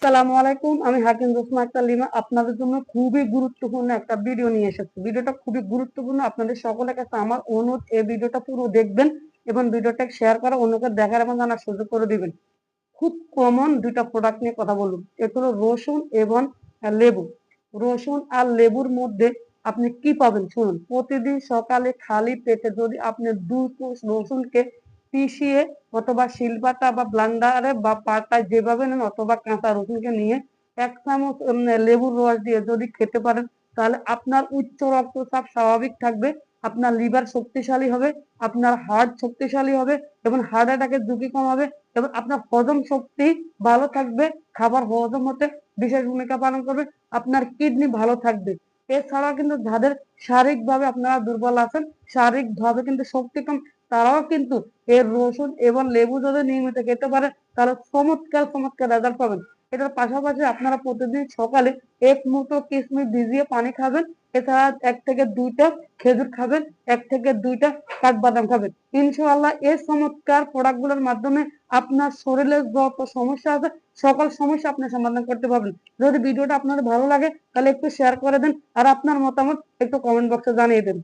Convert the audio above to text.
আসসালামু আলাইকুম, আমি হাকিম জোসনা আক্তার লিমা আপনাদের জন্য খুবই গুরুত্বপূর্ণ একটা ভিডিও নিয়ে এসেছি। ভিডিওটা খুবই গুরুত্বপূর্ণ। আপনাদের সকলের কাছে আমার অনুরোধ, এই ভিডিওটা পুরো দেখবেন এবং ভিডিওটা শেয়ার করে অন্যকে দেখার এবং জানার সুযোগ করে দিবেন। খুব কমন দুইটা প্রোডাক্ট নিয়ে কথা বলুন। এটা হলো রসুন এবং লেবু। রসুন আর লেবুর মধ্যে আপনি কি পাবেন শুনুন। প্রতিদিন সকালে খালি পেটে যদি আপনি 2 কোষ রসুনকে পিষিয়ে অথবা শিলপাটা বা ব্লান্ডারে বা পাটায় যেভাবে নেন অথবা কাঁচা রসুনকে নিয়ে 1 চামচ লেবুর রস দিয়ে যদি খেতে পারেন, তাহলে আপনার উচ্চ রক্তচাপ স্বাভাবিক থাকবে, আপনার লিভার শক্তিশালী হবে, আপনার হার্ট শক্তিশালী হবে এবং হার্ট অ্যাটাকের ঝুঁকি কমাবে এবং আপনার হজম শক্তি ভালো থাকবে, খাবার হজম হতে বিশেষ ভূমিকা পালন করবে, আপনার কিডনি ভালো থাকবে। এছাড়া কিন্তু যাদের শারীরিকভাবে আপনারা দুর্বল আছেন, শারীরিকভাবে কিন্তু শক্তি কম, তারাও কিন্তু এই রসুন এবং লেবু যদি নিয়মিত খেতে পারে তাহলে চমৎকার চমৎকার রেজাল্ট পাবেন। এটার পাশাপাশি আপনারা প্রতিদিন সকালে 1 মুঠো কিশমিশ ভিজিয়ে পানি খাবেন। এছাড়া 1 থেকে 2টা খেজুর খাবেন, 1 থেকে 2টা কাঠবাদাম খাবেন। ইনশাআল্লাহ এই চমৎকার প্রোডাক্টগুলোর মাধ্যমে আপনার শরীরের যত সমস্যা আছে সকল সমস্যা আপনি সমাধান করতে পারবেন। যদি ভিডিওটা আপনার ভালো লাগে তাহলে একটু শেয়ার করে দেন আর আপনার মতামত একটু কমেন্ট বক্সে জানিয়ে দেন।